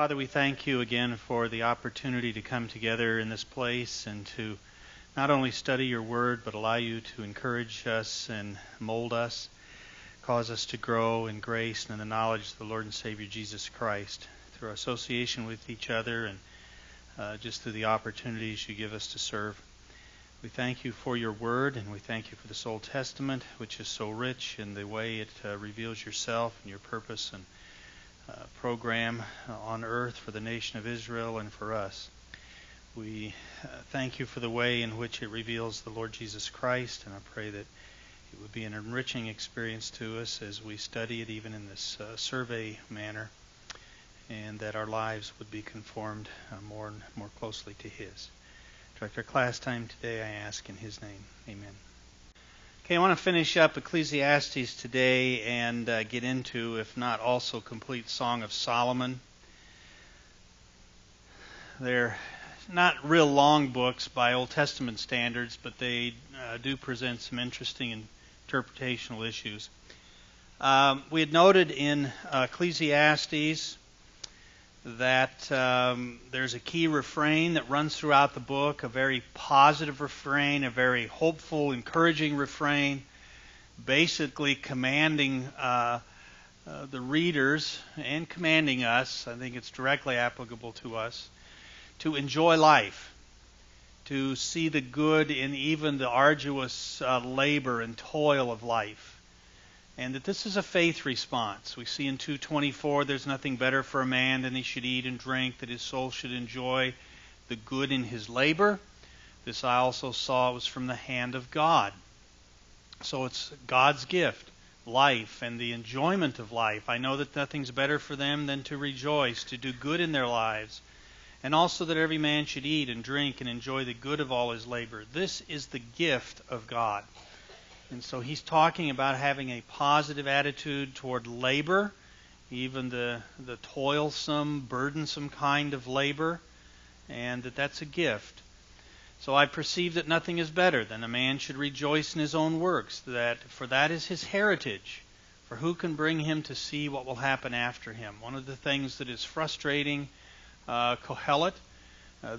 Father, we thank you again for the opportunity to come together in this place and to not only study your word, but allow you to encourage us and mold us, cause us to grow in grace and in the knowledge of the Lord and Savior Jesus Christ through our association with each other and just through the opportunities you give us to serve. We thank you for your word, and we thank you for this Old Testament, which is so rich in the way it reveals yourself and your purpose and program on earth for the nation of Israel and for us. We thank you for the way in which it reveals the Lord Jesus Christ, and I pray that it would be an enriching experience to us as we study it, even in this survey manner, and that our lives would be conformed more and more closely to His. Direct our class time today, I ask in His name. Amen. Okay, I want to finish up Ecclesiastes today and get into, if not also complete, Song of Solomon. They're not real long books by Old Testament standards, but they do present some interesting interpretational issues. We had noted in Ecclesiastes that there's a key refrain that runs throughout the book, a very positive refrain, a very hopeful, encouraging refrain, basically commanding the readers and commanding us, I think it's directly applicable to us, to enjoy life, to see the good in even the arduous labor and toil of life. And that this is a faith response. We see in 2:24, there's nothing better for a man than he should eat and drink, that his soul should enjoy the good in his labor. This I also saw was from the hand of God. So it's God's gift, life, and the enjoyment of life. I know that nothing's better for them than to rejoice, to do good in their lives. And also that every man should eat and drink and enjoy the good of all his labor. This is the gift of God. And so he's talking about having a positive attitude toward labor, even the toilsome, burdensome kind of labor, and that's a gift. So I perceive that nothing is better than a man should rejoice in his own works, for that is his heritage. For who can bring him to see what will happen after him? One of the things that is frustrating Kohelet,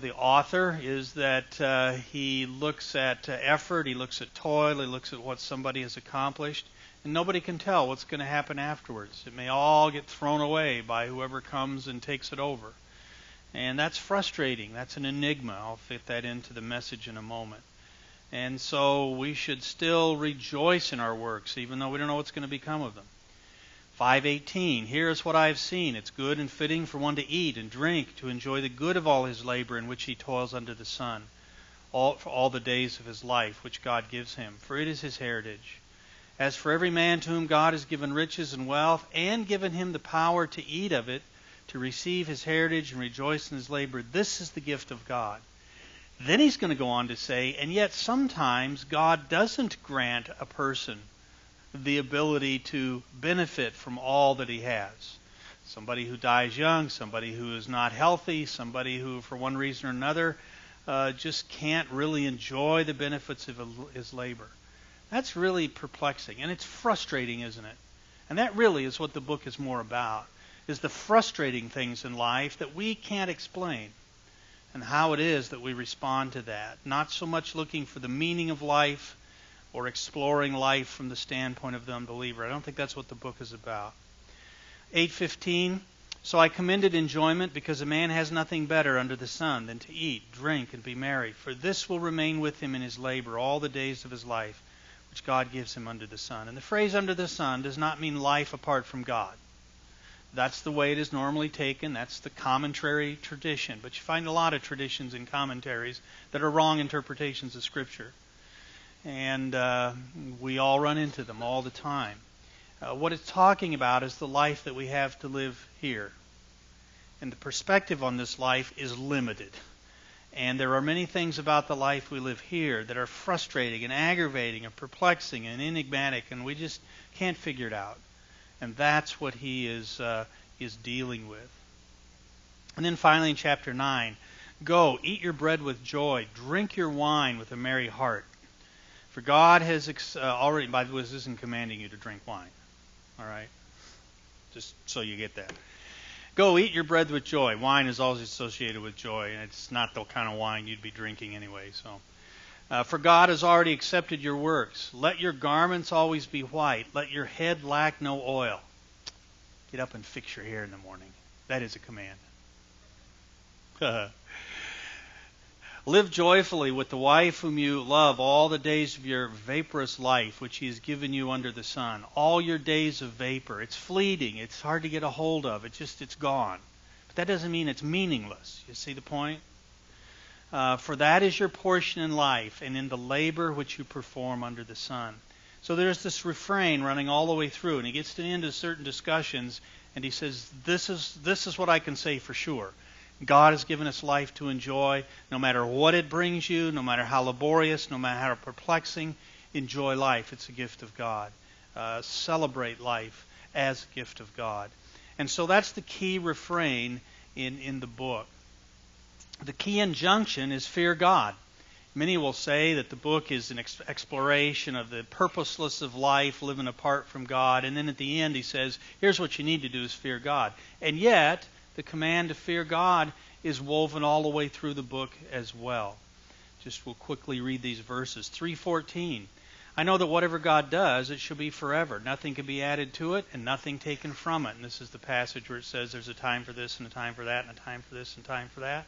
the author, is that he looks at effort, he looks at toil, he looks at what somebody has accomplished, and nobody can tell what's going to happen afterwards. It may all get thrown away by whoever comes and takes it over. And that's frustrating. That's an enigma. I'll fit that into the message in a moment. And so we should still rejoice in our works, even though we don't know what's going to become of them. 5:18, here is what I have seen. It's good and fitting for one to eat and drink, to enjoy the good of all his labor in which he toils under the sun, for all the days of his life, which God gives him, for it is his heritage. As for every man to whom God has given riches and wealth, and given him the power to eat of it, to receive his heritage and rejoice in his labor, this is the gift of God. Then he's going to go on to say, and yet sometimes God doesn't grant a person the ability to benefit from all that he has. Somebody who dies young, somebody who is not healthy, somebody who for one reason or another just can't really enjoy the benefits of his labor. That's really perplexing, and it's frustrating, isn't it? And that really is what the book is more about, is the frustrating things in life that we can't explain, and how it is that we respond to that. Not so much looking for the meaning of life or exploring life from the standpoint of the unbeliever. I don't think that's what the book is about. 8:15, so I commended enjoyment, because a man has nothing better under the sun than to eat, drink, and be merry. For this will remain with him in his labor all the days of his life, which God gives him under the sun. And the phrase under the sun does not mean life apart from God. That's the way it is normally taken. That's the commentary tradition. But you find a lot of traditions and commentaries that are wrong interpretations of Scripture. And we all run into them all the time. What it's talking about is the life that we have to live here. And the perspective on this life is limited. And there are many things about the life we live here that are frustrating and aggravating and perplexing and enigmatic, and we just can't figure it out. And that's what he is dealing with. And then finally in chapter 9, go, eat your bread with joy, drink your wine with a merry heart. For God has already, by the way, this isn't commanding you to drink wine. All right? Just so you get that. Go eat your bread with joy. Wine is always associated with joy, and it's not the kind of wine you'd be drinking anyway. So, for God has already accepted your works. Let your garments always be white. Let your head lack no oil. Get up and fix your hair in the morning. That is a command. Live joyfully with the wife whom you love all the days of your vaporous life, which he has given you under the sun. All your days of vapor. It's fleeting. It's hard to get a hold of. It's gone. But that doesn't mean it's meaningless. You see the point? For that is your portion in life and in the labor which you perform under the sun. So there's this refrain running all the way through, and he gets to the end of certain discussions, and he says, this is what I can say for sure. God has given us life to enjoy. No matter what it brings you, no matter how laborious, no matter how perplexing, enjoy life. It's a gift of God. Celebrate life as a gift of God. And so that's the key refrain in the book. The key injunction is fear God. Many will say that the book is an exploration of the purposeless of life, living apart from God. And then at the end he says, here's what you need to do is fear God. And yet, the command to fear God is woven all the way through the book as well. Just we'll quickly read these verses. 3:14. I know that whatever God does, it shall be forever. Nothing can be added to it and nothing taken from it. And this is the passage where it says there's a time for this and a time for that and a time for this and a time for that.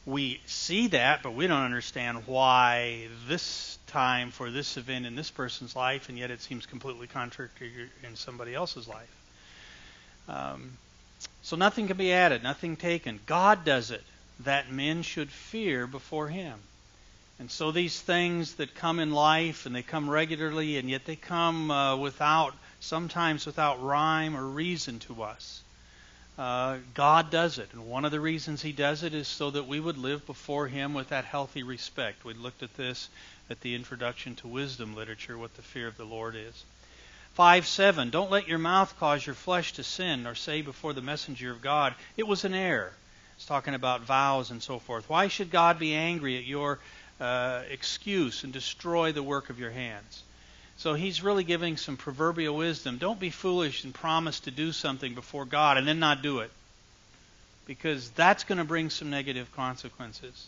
We see that, but we don't understand why this time for this event in this person's life, and yet it seems completely contrary in somebody else's life. So nothing can be added, nothing taken. God does it, that men should fear before him. And so these things that come in life, and they come regularly, and yet they come sometimes without rhyme or reason to us. God does it. And one of the reasons he does it is so that we would live before him with that healthy respect. We looked at this at the introduction to wisdom literature, what the fear of the Lord is. 5:7, don't let your mouth cause your flesh to sin, nor say before the messenger of God, it was an error. It's talking about vows and so forth. Why should God be angry at your excuse and destroy the work of your hands? So he's really giving some proverbial wisdom. Don't be foolish and promise to do something before God and then not do it, because that's going to bring some negative consequences.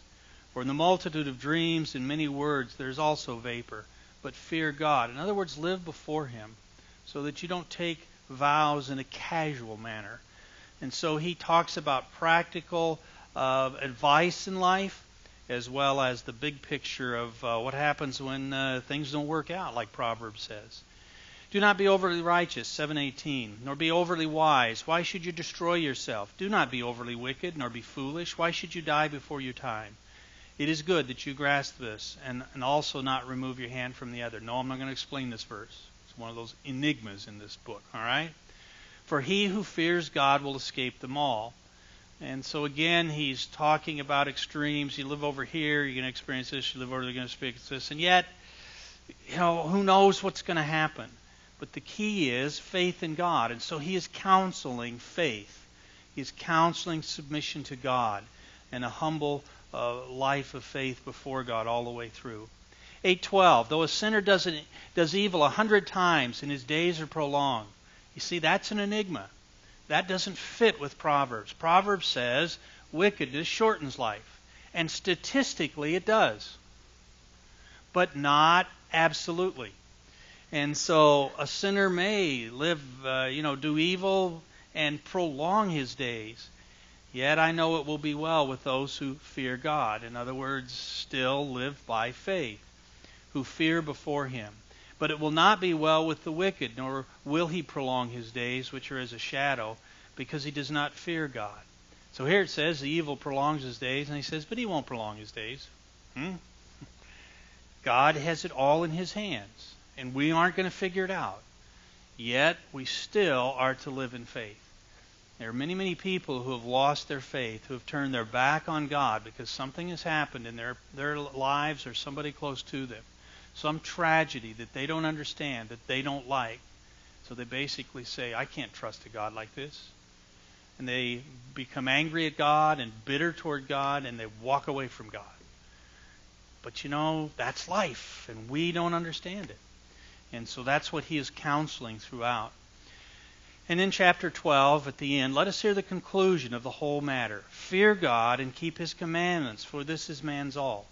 For in the multitude of dreams and many words there's also vapor, but fear God. In other words, live before him so that you don't take vows in a casual manner. And so he talks about practical advice in life, as well as the big picture of what happens when things don't work out, like Proverbs says. Do not be overly righteous, 7:18, nor be overly wise. Why should you destroy yourself? Do not be overly wicked, nor be foolish. Why should you die before your time? It is good that you grasp this, and also not remove your hand from the other. No, I'm not going to explain this verse. It's one of those enigmas in this book, all right? For he who fears God will escape them all. And so again, he's talking about extremes. You live over here, you're going to experience this. You live over there, you're going to experience this. And yet, who knows what's going to happen? But the key is faith in God. And so he is counseling faith. He's counseling submission to God and a humble life of faith before God all the way through. 8:12, though a sinner does evil 100 times and his days are prolonged. You see, that's an enigma. That doesn't fit with Proverbs. Proverbs says wickedness shortens life. And statistically it does. But not absolutely. And so a sinner may live, do evil and prolong his days. Yet I know it will be well with those who fear God. In other words, still live by faith, who fear before him. But it will not be well with the wicked, nor will he prolong his days, which are as a shadow, because he does not fear God. So here it says the evil prolongs his days, and he says, but he won't prolong his days. God has it all in his hands, and we aren't going to figure it out. Yet we still are to live in faith. There are many, many people who have lost their faith, who have turned their back on God because something has happened in their lives or somebody close to them. Some tragedy that they don't understand, that they don't like. So they basically say, I can't trust a God like this. And they become angry at God and bitter toward God, and they walk away from God. But that's life, and we don't understand it. And so that's what he is counseling throughout. And in chapter 12, at the end, let us hear the conclusion of the whole matter. Fear God and keep His commandments, for this is man's all.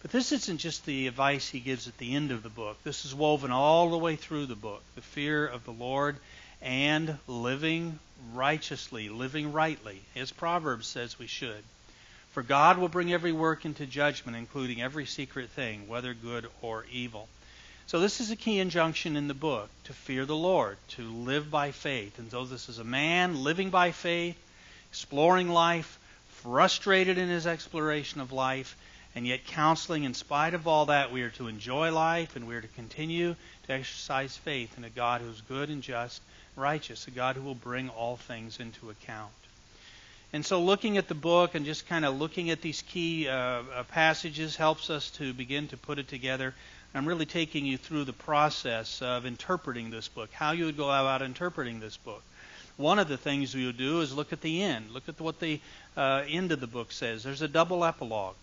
But this isn't just the advice he gives at the end of the book. This is woven all the way through the book. The fear of the Lord and living righteously, living rightly, as Proverbs says we should. For God will bring every work into judgment, including every secret thing, whether good or evil. So this is a key injunction in the book, to fear the Lord, to live by faith. And so this is a man living by faith, exploring life, frustrated in his exploration of life, and yet counseling in spite of all that we are to enjoy life and we are to continue to exercise faith in a God who is good and just, righteous, a God who will bring all things into account. And so looking at the book and just kind of looking at these key passages helps us to begin to put it together. I'm really taking you through the process of interpreting this book, how you would go about interpreting this book. One of the things we would do is look at the end. Look at what the end of the book says. There's a double epilogue.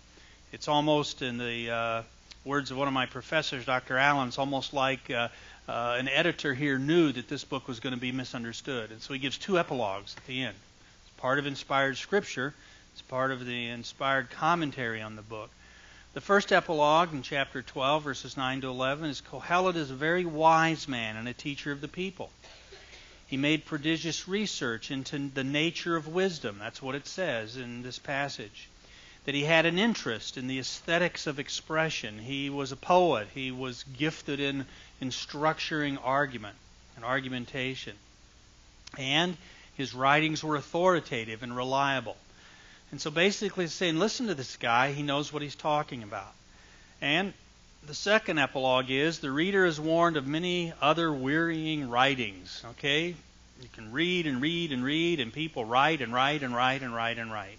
It's almost, in the words of one of my professors, Dr. Allen, it's almost like an editor here knew that this book was going to be misunderstood. And so he gives two epilogues at the end. It's part of inspired scripture. It's part of the inspired commentary on the book. The first epilogue in chapter 12, verses 9 to 11, is Kohelet is a very wise man and a teacher of the people. He made prodigious research into the nature of wisdom. That's what it says in this passage. That he had an interest in the aesthetics of expression. He was a poet. He was gifted in structuring argument and argumentation. And his writings were authoritative and reliable. And so basically it's saying, listen to this guy. He knows what he's talking about. And the second epilogue is, the reader is warned of many other wearying writings. Okay? You can read and read and read, and people write and write and write and write and write.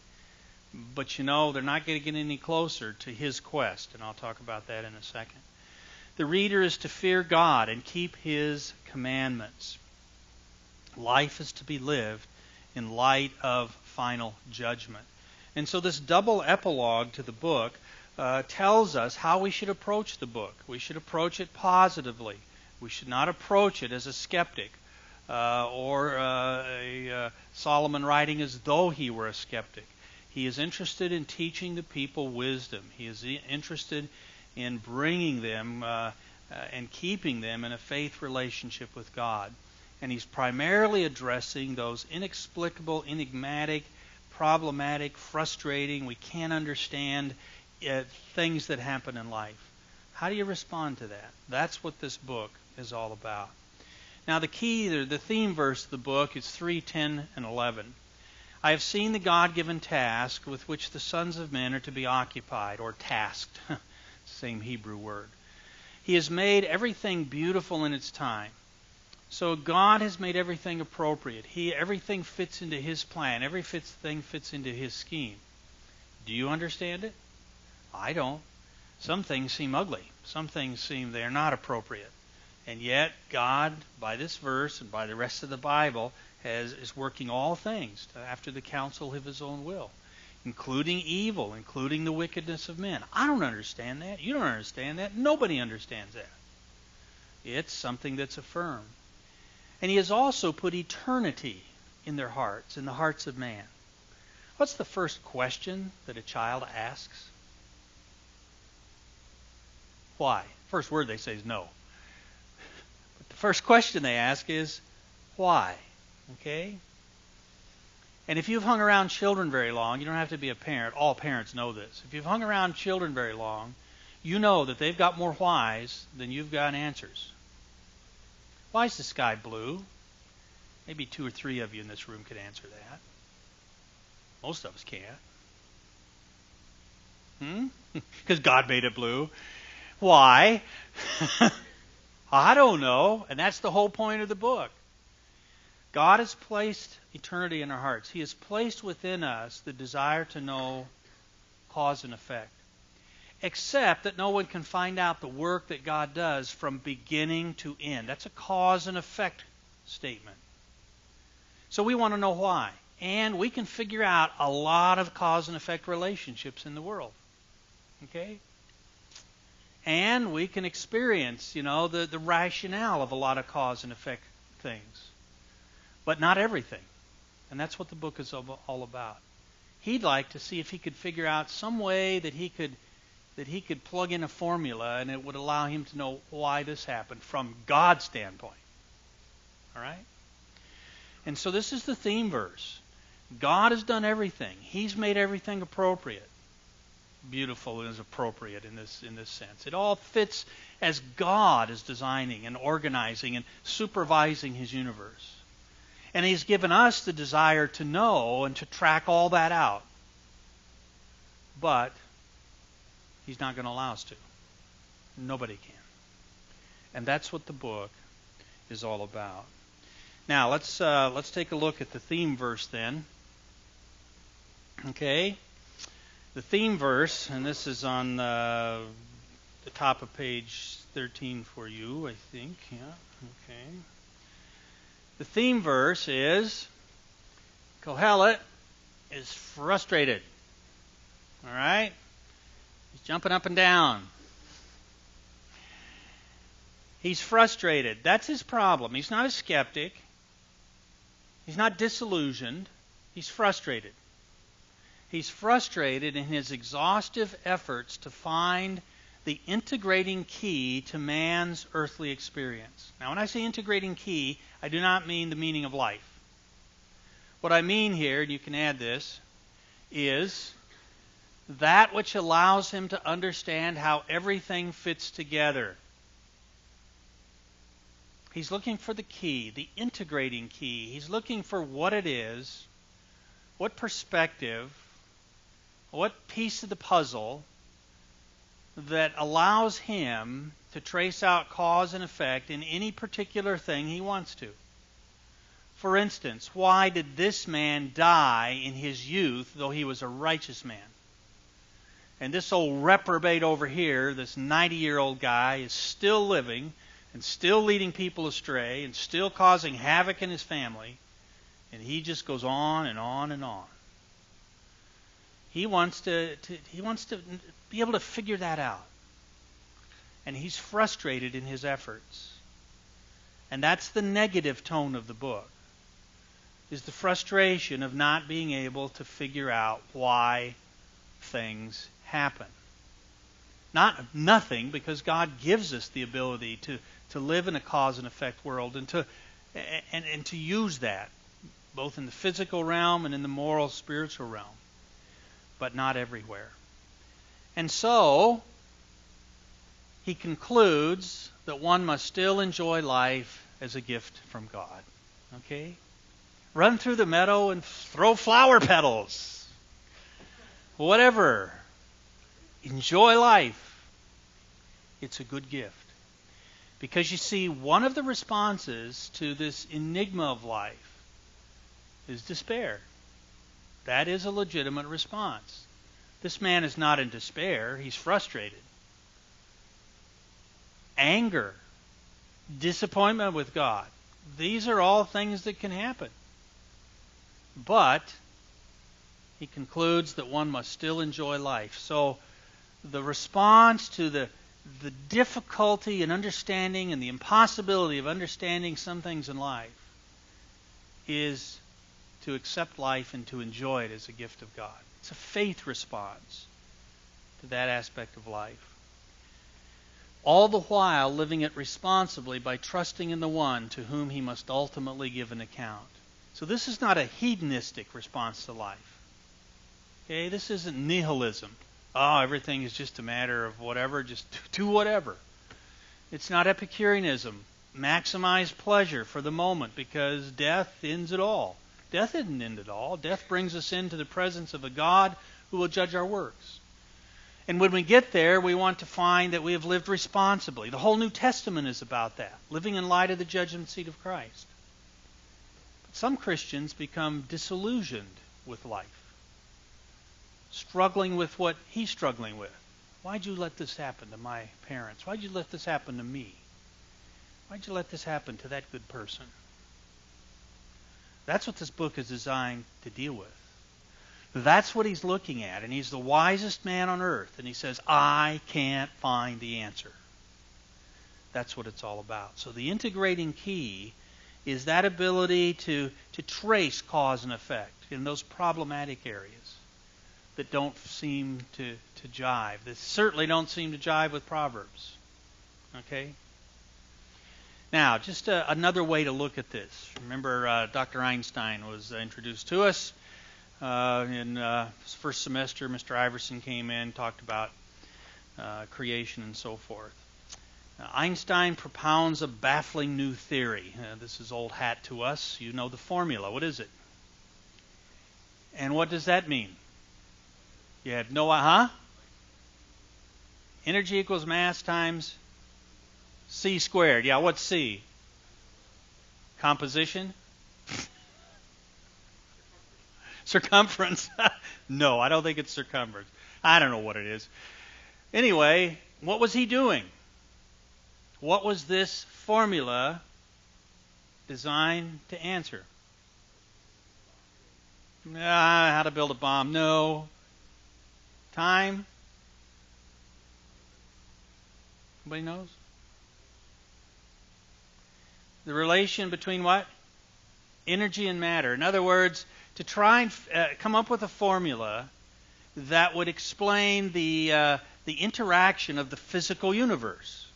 But you know, they're not going to get any closer to his quest, and I'll talk about that in a second. The reader is to fear God and keep His commandments. Life is to be lived in light of final judgment. And so this double epilogue to the book tells us how we should approach the book. We should approach it positively. We should not approach it as a skeptic or Solomon writing as though he were a skeptic. He is interested in teaching the people wisdom. He is interested in bringing them and keeping them in a faith relationship with God. And he's primarily addressing those inexplicable, enigmatic, problematic, frustrating, we can't understand things that happen in life. How do you respond to that? That's what this book is all about. Now the theme verse of the book is 3:10 and 11. I have seen the God-given task with which the sons of men are to be occupied, or tasked. Same Hebrew word. He has made everything beautiful in its time. So God has made everything appropriate. Everything fits into His plan. Everything fits into His scheme. Do you understand it? I don't. Some things seem ugly. Some things seem they are not appropriate. And yet God, by this verse and by the rest of the Bible, is working all things after the counsel of His own will, including evil, including the wickedness of men. I don't understand that. You don't understand that. Nobody understands that. It's something that's affirmed. And He has also put eternity in their hearts, in the hearts of man. What's the first question that a child asks? Why? First word they say is no. But the first question they ask is, why? Okay? And if you've hung around children very long, you don't have to be a parent. All parents know this. If you've hung around children very long, you know that they've got more whys than you've got answers. Why is the sky blue? Maybe 2 or 3 of you in this room could answer that. Most of us can't. Because God made it blue. Why? I don't know. And that's the whole point of the book. God has placed eternity in our hearts. He has placed within us the desire to know cause and effect. Except that no one can find out the work that God does from beginning to end. That's a cause and effect statement. So we want to know why. And we can figure out a lot of cause and effect relationships in the world. Okay? And we can experience, the rationale of a lot of cause and effect things. but not everything. And that's what the book is all about. He'd like to see if he could figure out some way that he could plug in a formula and it would allow him to know why this happened from God's standpoint. All right? And so this is the theme verse. God has done everything. He's made everything appropriate. Beautiful is appropriate in this sense. It all fits as God is designing and organizing and supervising His universe. And He's given us the desire to know and to track all that out. But He's not going to allow us to. Nobody can. And that's what the book is all about. Now, let's take a look at the theme verse then. Okay? The theme verse, and this is on the top of page 13 for you, I think. Yeah, okay. The theme verse is, Kohelet is frustrated. All right? He's jumping up and down. He's frustrated. That's his problem. He's not a skeptic. He's not disillusioned. He's frustrated. He's frustrated in his exhaustive efforts to find the integrating key to man's earthly experience. Now, when I say integrating key, I do not mean the meaning of life. What I mean here, and you can add this, is that which allows him to understand how everything fits together. He's looking for the key, the integrating key. He's looking for what it is, what perspective, what piece of the puzzle that allows him to trace out cause and effect in any particular thing he wants to. For instance, why did this man die in his youth though he was a righteous man? And this old reprobate over here, this 90-year-old guy, is still living and still leading people astray and still causing havoc in his family. And he just goes on and on and on. He wants to be able to figure that out. And he's frustrated in his efforts. And that's the negative tone of the book, is the frustration of not being able to figure out why things happen. Not nothing, because God gives us the ability to live in a cause and effect world and to use that, both in the physical realm and in the moral, spiritual realm. But not everywhere. And so, he concludes that one must still enjoy life as a gift from God. Okay? Run through the meadow and throw flower petals. Whatever. Enjoy life. It's a good gift. Because you see, one of the responses to this enigma of life is despair. That is a legitimate response. This man is not in despair. He's frustrated. Anger, disappointment with God. These are all things that can happen. But he concludes that one must still enjoy life. So the response to the difficulty in understanding and the impossibility of understanding some things in life is to accept life and to enjoy it as a gift of God. It's a faith response to that aspect of life. All the while living it responsibly by trusting in the one to whom he must ultimately give an account. So this is not a hedonistic response to life. Okay, this isn't nihilism. Oh, everything is just a matter of whatever, just do whatever. It's not Epicureanism. Maximize pleasure for the moment because death ends it all. Death didn't end it all. Death brings us into the presence of a God who will judge our works. And when we get there, we want to find that we have lived responsibly. The whole New Testament is about that, living in light of the judgment seat of Christ. But some Christians become disillusioned with life, struggling with what he's struggling with. Why'd you let this happen to my parents? Why'd you let this happen to me? Why'd you let this happen to that good person? That's what this book is designed to deal with. That's what he's looking at. And he's the wisest man on earth. And he says, I can't find the answer. That's what it's all about. So the integrating key is that ability to trace cause and effect in those problematic areas that don't seem to jive. That certainly don't seem to jive with Proverbs. Okay? Now, just another way to look at this. Remember, Dr. Einstein was introduced to us. In his first semester, Mr. Iverson came in, talked about creation and so forth. Einstein propounds a baffling new theory. This is old hat to us. You know the formula. What is it? And what does that mean? You have no, Energy equals mass times C squared. Yeah, what's C? Composition? Circumference? No, I don't think it's circumference. I don't know what it is. Anyway, what was he doing? What was this formula designed to answer? How to build a bomb? No. Time? Anybody knows? The relation between what? Energy and matter. In other words, to try and come up with a formula that would explain the interaction of the physical universe.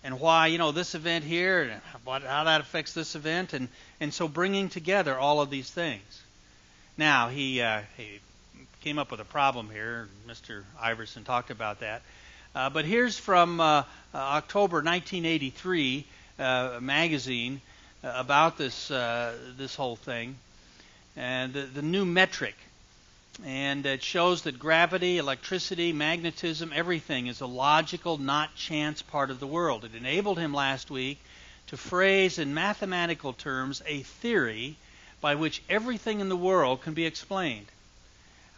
And why, this event here, and how that affects this event, and so bringing together all of these things. Now, he came up with a problem here. Mr. Iverson talked about that. But here's from October 1983, a magazine about this whole thing, and the new metric. And it shows that gravity, electricity, magnetism, everything is a logical, not chance part of the world. It enabled him last week to phrase in mathematical terms a theory by which everything in the world can be explained.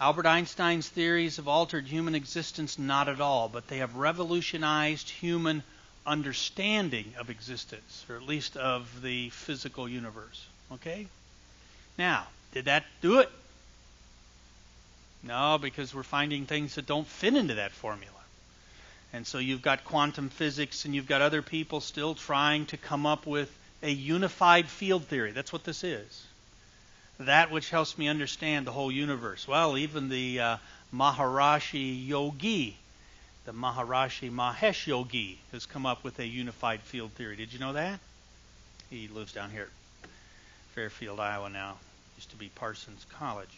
Albert Einstein's theories have altered human existence? Not at all, but they have revolutionized human understanding of existence, or at least of the physical universe. Okay? Now, did that do it? No, because we're finding things that don't fit into that formula. And so you've got quantum physics and you've got other people still trying to come up with a unified field theory. That's what this is. That which helps me understand the whole universe. Well, even the Maharishi Yogi, the Maharishi Mahesh Yogi, has come up with a unified field theory. Did you know that? He lives down here at Fairfield, Iowa now. Used to be Parsons College.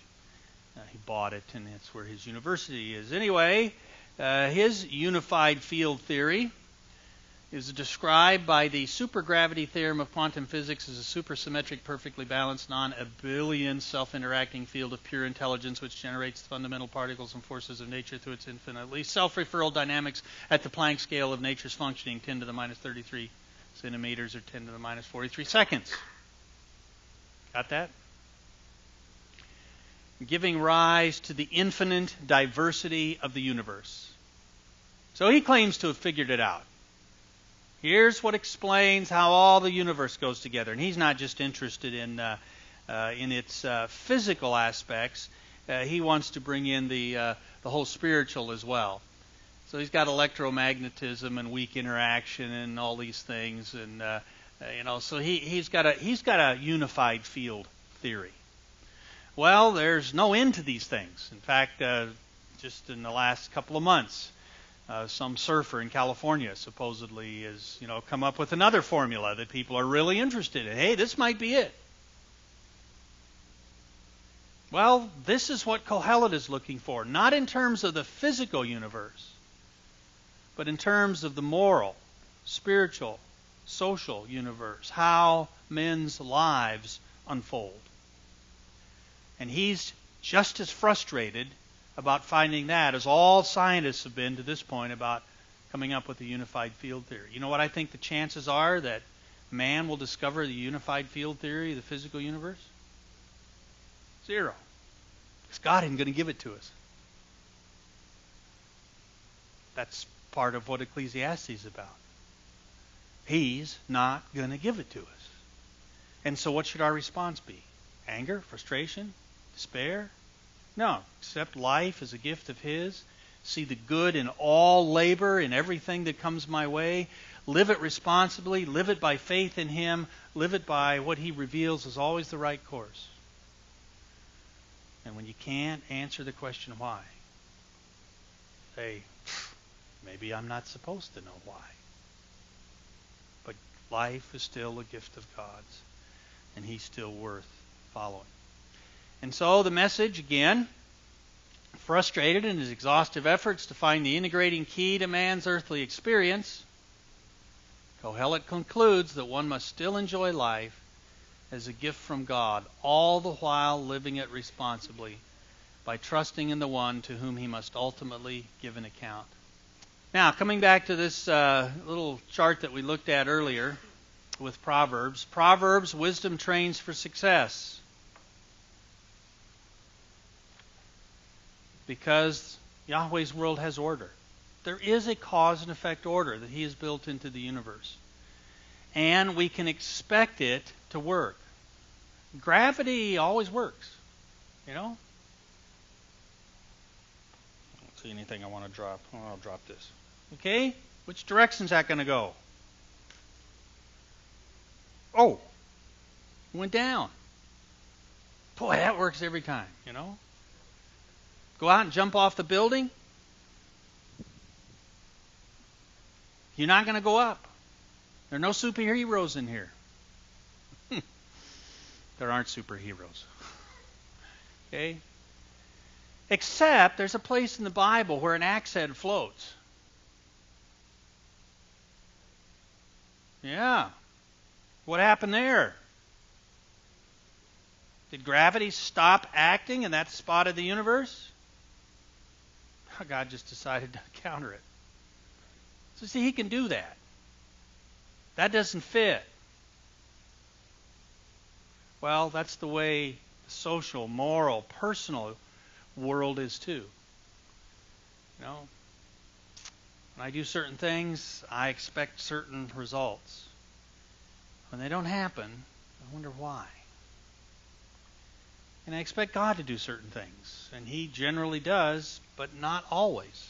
He bought it, and that's where his university is. Anyway, his unified field theory is described by the supergravity theorem of quantum physics as a supersymmetric, perfectly balanced, non-abelian, self-interacting field of pure intelligence which generates the fundamental particles and forces of nature through its infinitely self-referral dynamics at the Planck scale of nature's functioning, 10 to the minus 33 centimeters or 10 to the minus 43 seconds. Got that? Giving rise to the infinite diversity of the universe. So he claims to have figured it out. Here's what explains how all the universe goes together. And he's not just interested in its physical aspects. He wants to bring in the whole spiritual as well. So he's got electromagnetism and weak interaction and all these things, and so he's got a unified field theory. Well, there's no end to these things. In fact, just in the last couple of months, some surfer in California supposedly has, come up with another formula that people are really interested in. Hey, this might be it. Well, this is what Kohelet is looking for, not in terms of the physical universe, but in terms of the moral, spiritual, social universe, how men's lives unfold. And he's just as frustrated about finding that as all scientists have been to this point about coming up with a unified field theory. You know what I think the chances are that man will discover the unified field theory of the physical universe? 0. Because God isn't going to give it to us. That's part of what Ecclesiastes is about. He's not going to give it to us. And so what should our response be? Anger? Frustration? Despair? No. Accept life as a gift of His. See the good in all labor, in everything that comes my way. live it responsibly, live it by faith in Him, live it by what He reveals is always the right course. And when you can't, answer the question why. Say, maybe I'm not supposed to know why. But life is still a gift of God's, and He's still worth following. And so the message, again, frustrated in his exhaustive efforts to find the integrating key to man's earthly experience, Kohelet concludes that one must still enjoy life as a gift from God, all the while living it responsibly by trusting in the one to whom he must ultimately give an account. Now, coming back to this little chart that we looked at earlier with Proverbs. Proverbs, wisdom trains for success. Because Yahweh's world has order. There is a cause and effect order that He has built into the universe. And we can expect it to work. Gravity always works. You know? I don't see anything I want to drop. Oh, I'll drop this. Okay? Which direction is that going to go? Oh! It went down. Boy, that works every time, you know? Go out and jump off the building. You're not going to go up. There are no superheroes in here. There aren't superheroes. Okay? Except there's a place in the Bible where an axe head floats. Yeah. What happened there? Did gravity stop acting in that spot of the universe? God just decided to counter it. So see, He can do that. That doesn't fit. Well, that's the way the social, moral, personal world is too. You know, when I do certain things, I expect certain results. When they don't happen, I wonder why. And I expect God to do certain things. And He generally does, but not always.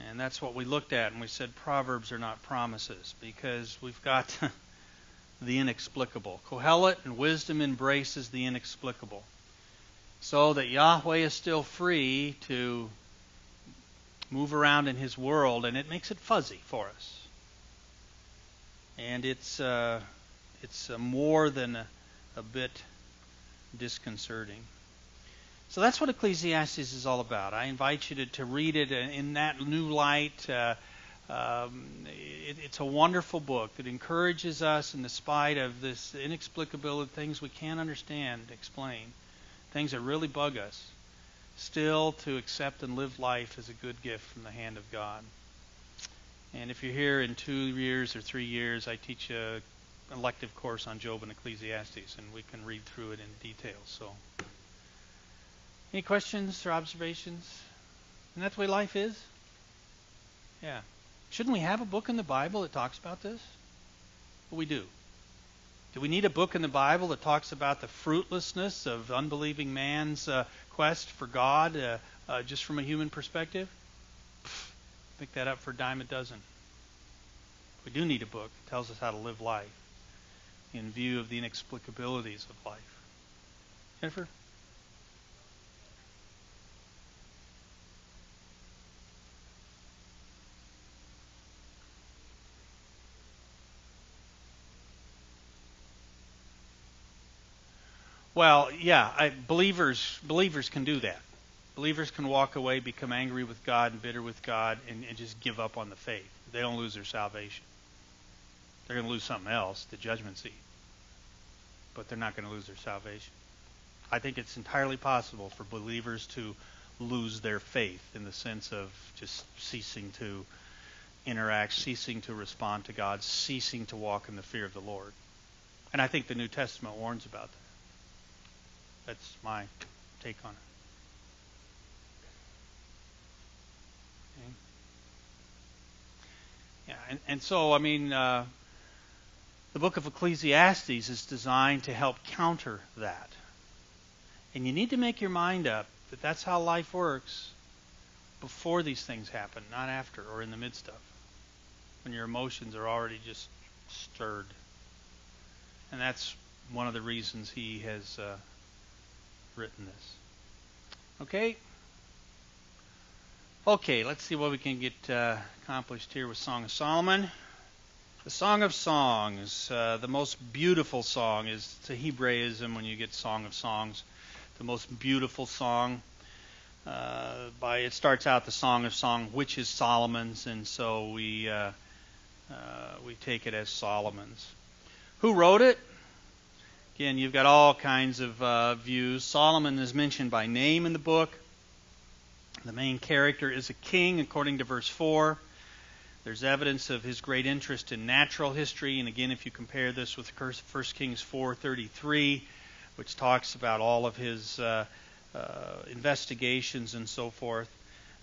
And that's what we looked at, and we said Proverbs are not promises, because we've got the inexplicable. Kohelet and wisdom embraces the inexplicable, so that Yahweh is still free to move around in His world, and it makes it fuzzy for us. And it's more than a bit disconcerting. So that's what Ecclesiastes is all about. I invite you to read it in that new light. It's a wonderful book that encourages us, in the spite of this inexplicability, things we can't understand, explain, things that really bug us, still to accept and live life as a good gift from the hand of God. And if you're here in 2 years or 3 years, I teach an elective course on Job and Ecclesiastes, and we can read through it in detail. So, any questions or observations? Isn't that the way life is? Yeah. Shouldn't we have a book in the Bible that talks about this? Well, we do. Do we need a book in the Bible that talks about the fruitlessness of unbelieving man's quest for God just from a human perspective? Pick that up for a dime a dozen. We do need a book that tells us how to live life in view of the inexplicabilities of life. Jennifer? Well, yeah, believers can do that. Believers can walk away, become angry with God and bitter with God, and just give up on the faith. They don't lose their salvation. They're going to lose something else, the judgment seat. But they're not going to lose their salvation. I think it's entirely possible for believers to lose their faith in the sense of just ceasing to interact, ceasing to respond to God, ceasing to walk in the fear of the Lord. And I think the New Testament warns about that. That's my take on it. Okay. Yeah, and so, I mean, the book of Ecclesiastes is designed to help counter that. And you need to make your mind up that that's how life works before these things happen, not after or in the midst of. when your emotions are already just stirred. And that's one of the reasons he has written this. Okay? Okay, let's see what we can get accomplished here with Song of Solomon. The Song of Songs, the most beautiful song is, it's a Hebraism when you get Song of Songs, the most beautiful song. It starts out the Song of Song, which is Solomon's, and so we take it as Solomon's. Who wrote it? Again, you've got all kinds of views. Solomon is mentioned by name in the book. The main character is a king, according to verse 4. There's evidence of his great interest in natural history, and again, if you compare this with 1 Kings 4:33, which talks about all of his investigations and so forth,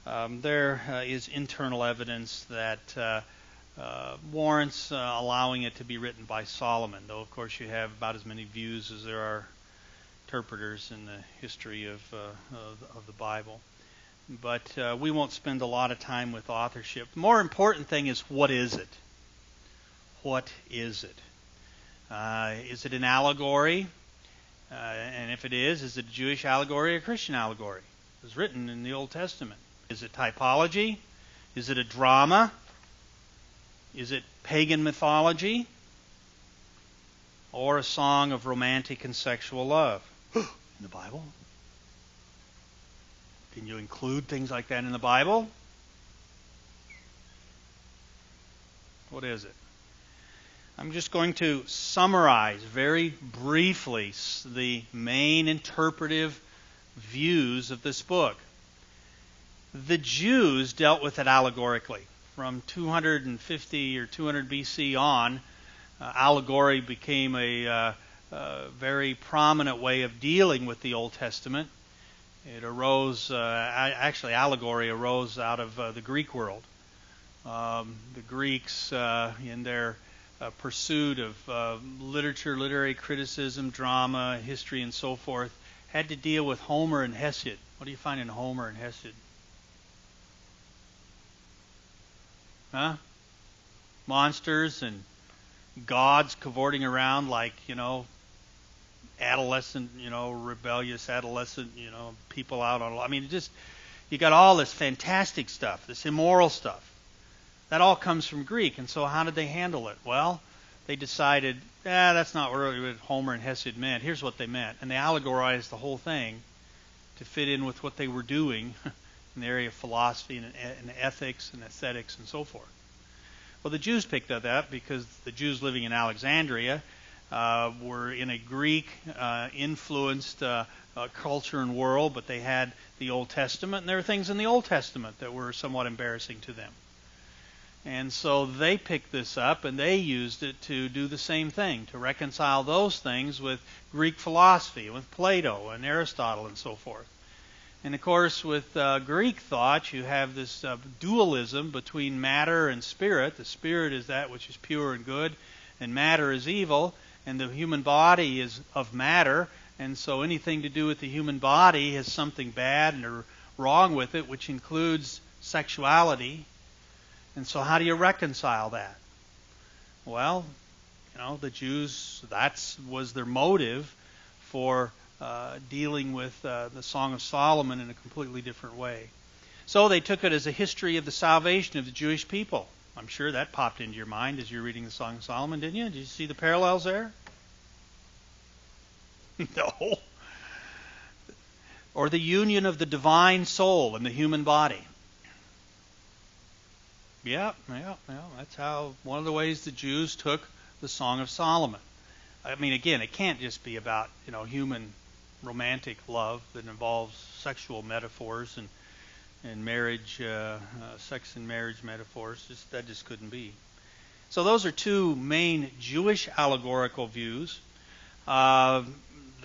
there is internal evidence that warrants allowing it to be written by Solomon, though of course you have about as many views as there are interpreters in the history of the Bible. But we won't spend a lot of time with authorship. The more important thing is, what is it? What is it? Is it an allegory? And if it is it a Jewish allegory or a Christian allegory? It was written in the Old Testament. Is it typology? Is it a drama? Is it pagan mythology? Or a song of romantic and sexual love? In the Bible? Can you include things like that in the Bible? What is it? I'm just going to summarize very briefly the main interpretive views of this book. The Jews dealt with it allegorically. From 250 or 200 BC on, allegory became a very prominent way of dealing with the Old Testament. It arose, actually allegory arose out of the Greek world. The Greeks, in their pursuit of literature, literary criticism, drama, history, and so forth, had to deal with Homer and Hesiod. What do you find in Homer and Hesiod? Huh? Monsters and gods cavorting around like, adolescent, rebellious adolescent, people out on... I mean, you got all this fantastic stuff, this immoral stuff. That all comes from Greek, and so how did they handle it? Well, they decided, that's not really what Homer and Hesiod meant. Here's what they meant. And they allegorized the whole thing to fit in with what they were doing in the area of philosophy and ethics and aesthetics and so forth. Well, the Jews picked up that because the Jews living in Alexandria were in a Greek-influenced culture and world, but they had the Old Testament, and there were things in the Old Testament that were somewhat embarrassing to them. And so they picked this up, and they used it to do the same thing, to reconcile those things with Greek philosophy, with Plato and Aristotle and so forth. And of course, with Greek thought, you have this dualism between matter and spirit. The spirit is that which is pure and good, and matter is evil. And the human body is of matter, and so anything to do with the human body has something bad and wrong with it, which includes sexuality. And so how do you reconcile that? Well, the Jews, that was their motive for dealing with the Song of Solomon in a completely different way. So they took it as a history of the salvation of the Jewish people. I'm sure that popped into your mind as you're reading the Song of Solomon, didn't you? Did you see the parallels there? No. Or the union of the divine soul and the human body. Yeah. That's one of the ways the Jews took the Song of Solomon. I mean, again, it can't just be about, human romantic love that involves sexual metaphors and marriage, sex and marriage metaphors. That just couldn't be. So those are two main Jewish allegorical views. The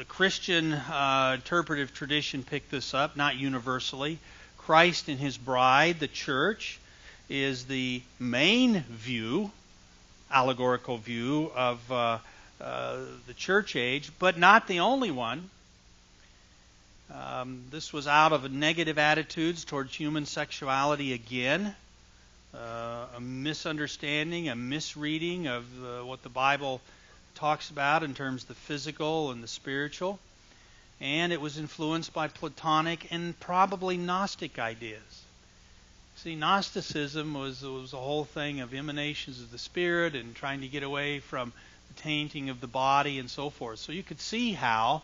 Christian interpretive tradition picked this up, not universally. Christ and his bride, the church, is the main view, allegorical view of the church age, but not the only one. This was out of negative attitudes towards human sexuality again. a misunderstanding, a misreading of what the Bible talks about in terms of the physical and the spiritual. And it was influenced by Platonic and probably Gnostic ideas. See, Gnosticism was a whole thing of emanations of the Spirit and trying to get away from the tainting of the body and so forth. So you could see how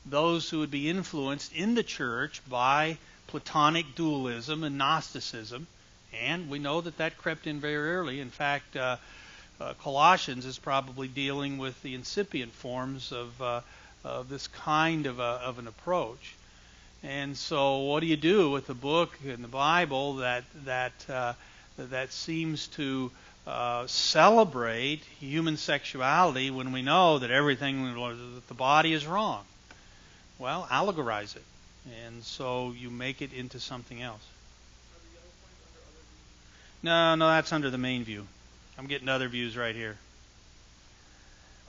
those who would be influenced in the church by Platonic dualism and Gnosticism, and we know that crept in very early. In fact, Colossians is probably dealing with the incipient forms of this kind of an approach. And so, what do you do with a book in the Bible that seems to celebrate human sexuality when we know that everything that the body is wrong? Well, allegorize it, and so you make it into something else. No, that's under the main view. I'm getting other views right here.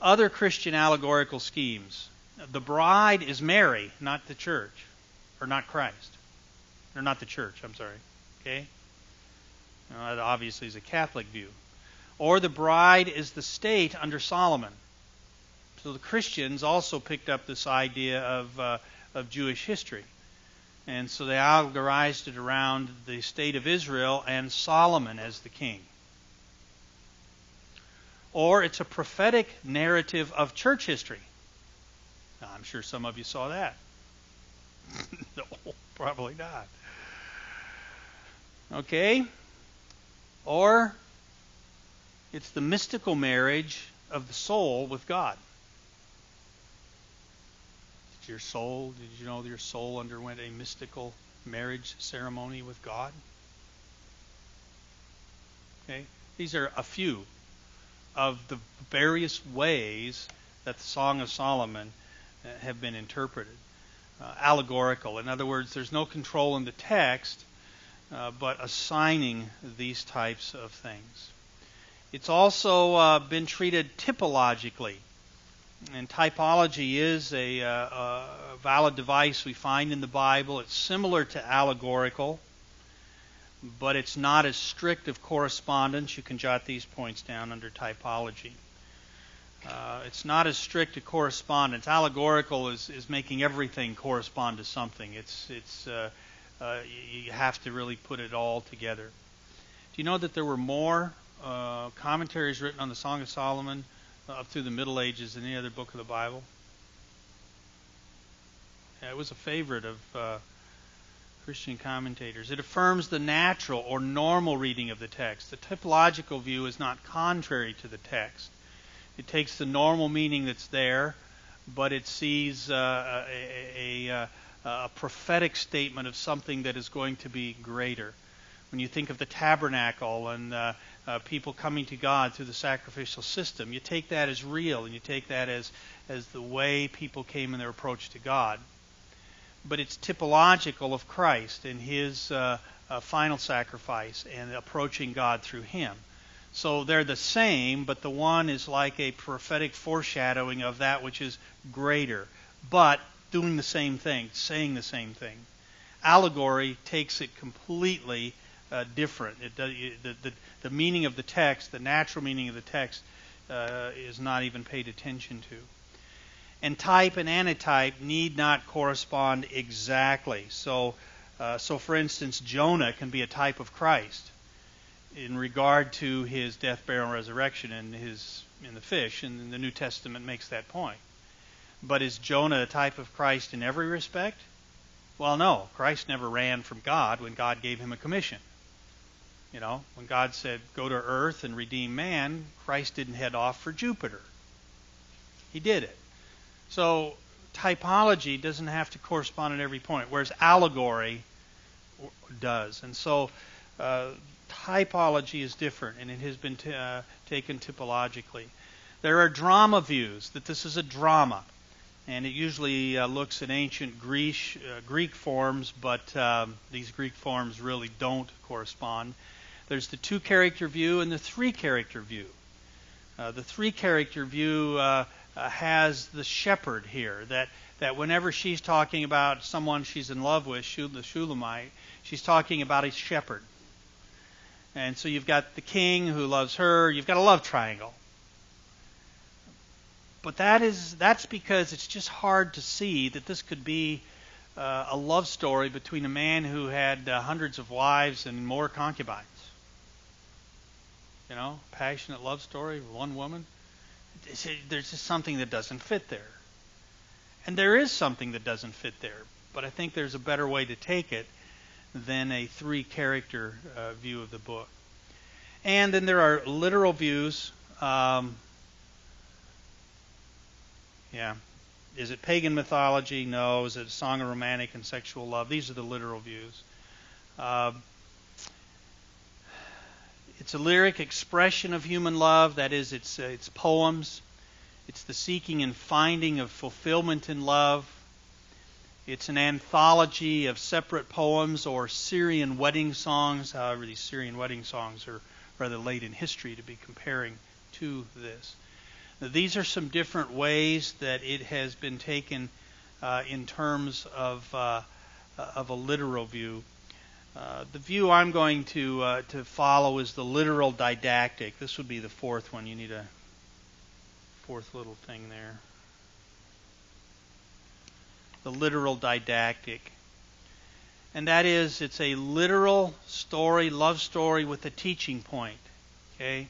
Other Christian allegorical schemes. The bride is Mary, not the church. Or not Christ. Or not the church, I'm sorry. Okay? That obviously is a Catholic view. Or the bride is the state under Solomon. So the Christians also picked up this idea of Jewish history. And so they allegorized it around the state of Israel and Solomon as the king. Or it's a prophetic narrative of church history. Now, I'm sure some of you saw that. No, probably not. Okay? Or it's the mystical marriage of the soul with God. Did you know that your soul underwent a mystical marriage ceremony with God? Okay? These are a few of the various ways that the Song of Solomon have been interpreted. Allegorical. In other words, there's no control in the text, but assigning these types of things. It's also been treated typologically. And typology is a valid device we find in the Bible. It's similar to allegorical, but it's not as strict of correspondence. You can jot these points down under typology. It's not as strict a correspondence. Allegorical is making everything correspond to something. You have to really put it all together. Do you know that there were more commentaries written on the Song of Solomon up through the Middle Ages than any other book of the Bible? Yeah, it was a favorite of Christian commentators. It affirms the natural or normal reading of the text. The typological view is not contrary to the text. It takes the normal meaning that's there, but it sees a prophetic statement of something that is going to be greater. When you think of the tabernacle and people coming to God through the sacrificial system, you take that as real, and you take that as the way people came in their approach to God. But it's typological of Christ and His final sacrifice and approaching God through Him. So they're the same, but the one is like a prophetic foreshadowing of that which is greater, but doing the same thing, saying the same thing. Allegory takes it completely different. The meaning of the text, the natural meaning of the text, is not even paid attention to. And type and antitype need not correspond exactly. So for instance, Jonah can be a type of Christ in regard to his death, burial, and resurrection in the fish, and the New Testament makes that point. But is Jonah a type of Christ in every respect? Well, no. Christ never ran from God when God gave him a commission. You know, when God said, go to earth and redeem man, Christ didn't head off for Jupiter. He did it. So typology doesn't have to correspond at every point, whereas allegory does. And so typology is different, and it has been taken typologically. There are drama views, that this is a drama. And it usually looks at ancient Greek forms, but these Greek forms really don't correspond. There's the two-character view and the three-character view. The three-character view has the shepherd here, that whenever she's talking about someone she's in love with, the Shulamite, she's talking about a shepherd. And so you've got the king who loves her. You've got a love triangle. But that's because it's just hard to see that this could be a love story between a man who had hundreds of wives and more concubines. You know, passionate love story, one woman. There's just something that doesn't fit there. And there is something that doesn't fit there. But I think there's a better way to take it than a three-character view of the book. And then there are literal views. Is it pagan mythology? No. Is it a song of romantic and sexual love? These are the literal views. It's a lyric expression of human love. That is, it's poems. It's the seeking and finding of fulfillment in love. It's an anthology of separate poems or Syrian wedding songs. However, these Syrian wedding songs are rather late in history to be comparing to this. Now, these are some different ways that it has been taken in terms of a literal view. The view I'm going to follow is the literal didactic. This would be the fourth one. You need a fourth little thing there. The literal didactic. And that is, it's a literal story, love story with a teaching point. Okay?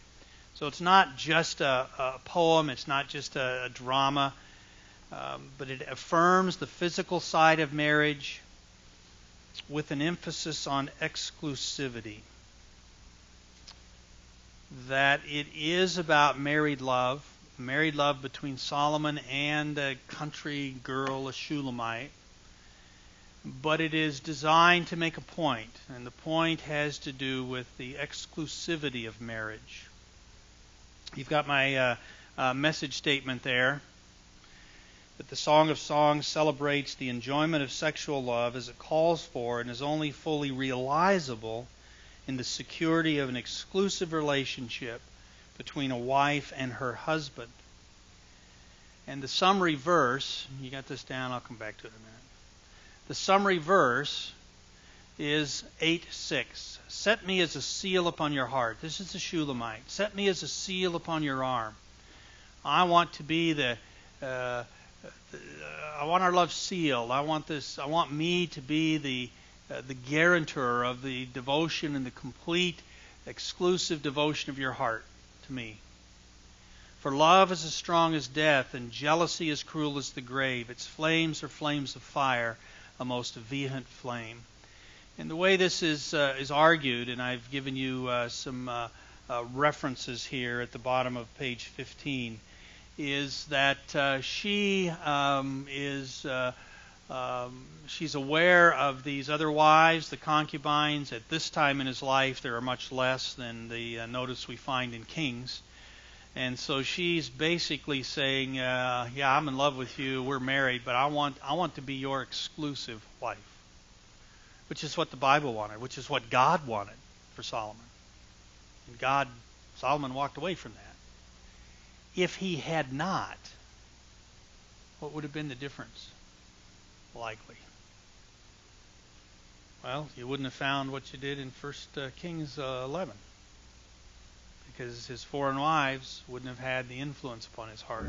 So it's not just a poem, it's not just a drama, but it affirms the physical side of marriage with an emphasis on exclusivity. That it is about married love between Solomon and a country girl, a Shulamite. But it is designed to make a point, and the point has to do with the exclusivity of marriage. You've got my message statement there, that the Song of Songs celebrates the enjoyment of sexual love as it calls for and is only fully realizable in the security of an exclusive relationship between a wife and her husband. And the summary verse, you got this down, I'll come back to it in a minute. The summary verse is 8:6. Set me as a seal upon your heart. This is the Shulamite. Set me as a seal upon your arm. I want to be I want our love sealed. I want me to be the guarantor of the devotion and the complete exclusive devotion of your heart to me. For love is as strong as death, and jealousy as cruel as the grave. Its flames are flames of fire, a most vehement flame. And the way this is argued, and I've given you some references here at the bottom of page 15, is that she's aware of these other wives, the concubines. At this time in his life, there are much less than the notice we find in Kings. And so she's basically saying, yeah, I'm in love with you, we're married, but I want to be your exclusive wife. Which is what the Bible wanted, which is what God wanted for Solomon. And Solomon walked away from that. If he had not, what would have been the difference? Likely. Well, you wouldn't have found what you did in 1 Kings 11. Because his foreign wives wouldn't have had the influence upon his heart.